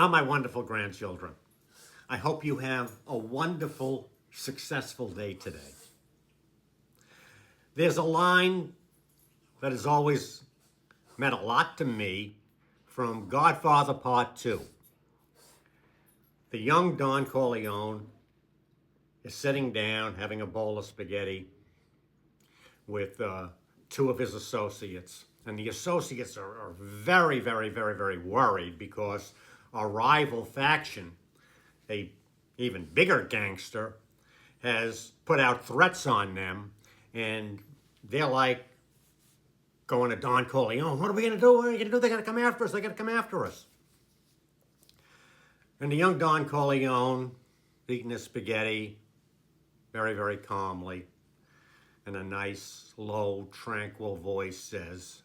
my wonderful grandchildren. I hope you have a wonderful, successful day today. There's a line that has always meant a lot to me from Godfather Part 2. The young Don Corleone is sitting down having a bowl of spaghetti with two of his associates. And the associates are very, very, very, very worried because a rival faction, a even bigger gangster, has put out threats on them, and they're like going to Don Corleone, what are we going to do? What are we going to do? They're going to come after us. They're going to come after us. And the young Don Corleone, eating his spaghetti very, very calmly, in a nice, low, tranquil voice says,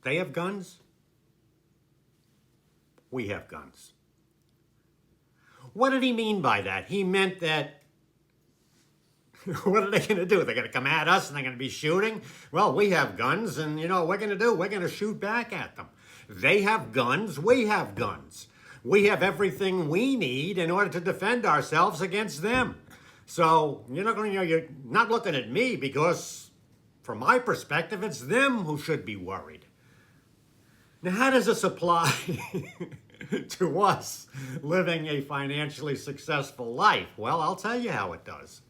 they have guns? We have guns. What did he mean by that? He meant that, what are they going to do? They're going to come at us and they're going to be shooting? Well, we have guns, and you know what we're going to do? We're going to shoot back at them. They have guns, we have guns. We have everything we need in order to defend ourselves against them. So you're not looking at me, because from my perspective, it's them who should be worried. Now, how does this apply to us living a financially successful life? Well, I'll tell you how it does.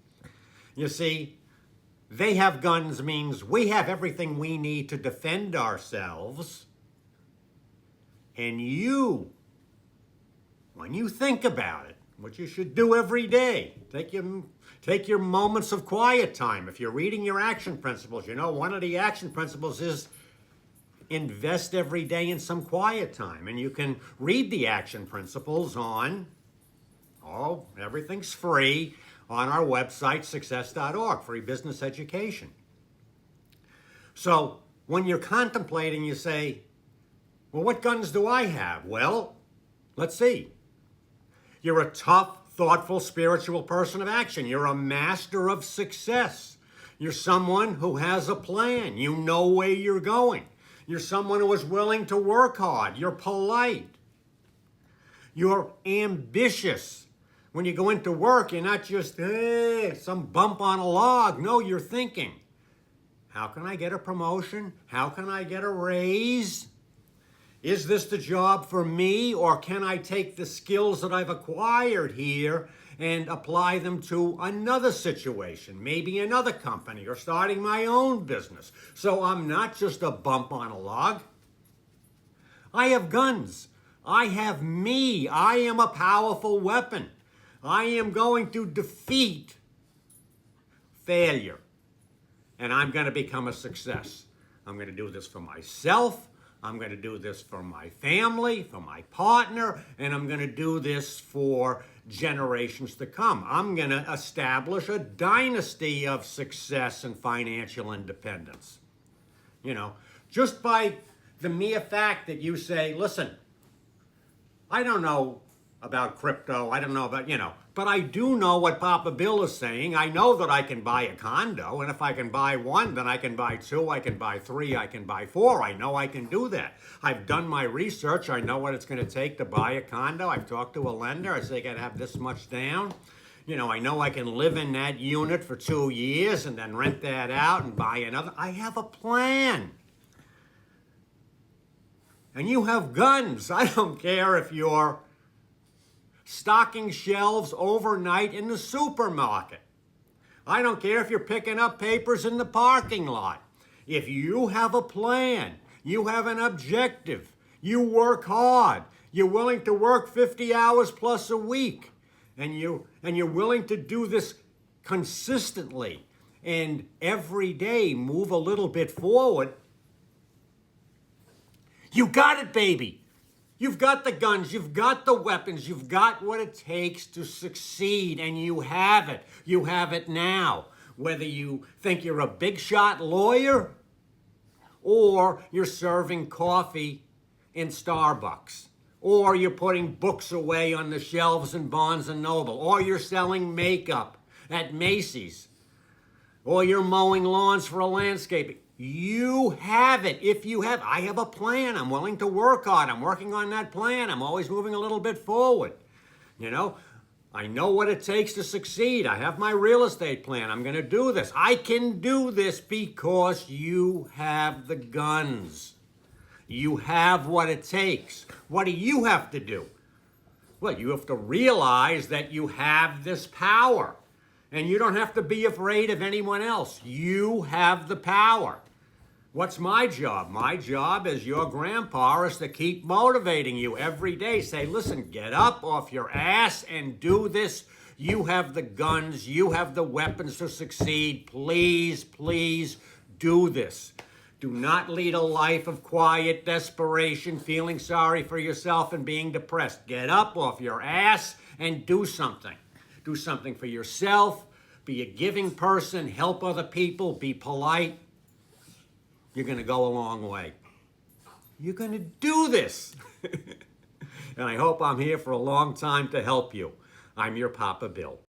You see, they have guns means we have everything we need to defend ourselves. And you, when you think about it, what you should do every day, take your moments of quiet time. If you're reading your action principles, you know, one of the action principles is invest every day in some quiet time. And you can read the action principles on, everything's free, on our website, success.org, free business education. So when you're contemplating, you say, well, what guns do I have? Well, let's see. You're a tough, thoughtful, spiritual person of action. You're a master of success. You're someone who has a plan. You know where you're going. You're someone who is willing to work hard. You're polite. You're ambitious. When you go into work, you're not just, some bump on a log. No, you're thinking, how can I get a promotion? How can I get a raise? Is this the job for me, or can I take the skills that I've acquired here and apply them to another situation, maybe another company, or starting my own business? So I'm not just a bump on a log. I have guns. I have me. I am a powerful weapon. I am going to defeat failure, and I'm going to become a success. I'm going to do this for myself. I'm going to do this for my family, for my partner, and I'm going to do this for generations to come. I'm going to establish a dynasty of success and financial independence. You know, just by the mere fact that you say, listen, I don't know about crypto, I don't know about, but I do know what Papa Bill is saying. I know that I can buy a condo, and if I can buy one, then I can buy two, I can buy three, I can buy four. I know I can do that. I've done my research. I know what it's going to take to buy a condo. I've talked to a lender. I say I got to have this much down. I know I can live in that unit for 2 years and then rent that out and buy another. I have a plan. And you have guns. I don't care if you're stocking shelves overnight in the supermarket. I don't care if you're picking up papers in the parking lot. If you have a plan, you have an objective, you work hard, you're willing to work 50 hours plus a week, and you're willing to do this consistently and every day move a little bit forward, you got it, baby. You've got the guns, you've got the weapons, you've got what it takes to succeed, and you have it. You have it now. Whether you think you're a big shot lawyer or you're serving coffee in Starbucks, or you're putting books away on the shelves in Barnes & Noble, or you're selling makeup at Macy's, or you're mowing lawns for a landscaping. You have it. If you have, I have a plan. I'm willing to work on. I'm working on that plan. I'm always moving a little bit forward. You know, I know what it takes to succeed. I have my real estate plan. I'm going to do this. I can do this because you have the guns. You have what it takes. What do you have to do? Well, you have to realize that you have this power. And you don't have to be afraid of anyone else. You have the power. What's my job? My job as your grandpa is to keep motivating you every day. Say, listen, get up off your ass and do this. You have the guns. You have the weapons to succeed. Please, please do this. Do not lead a life of quiet desperation, feeling sorry for yourself and being depressed. Get up off your ass and do something. Do something for yourself. Be a giving person. Help other people. Be polite. You're going to go a long way. You're going to do this. And I hope I'm here for a long time to help you. I'm your Papa Bill.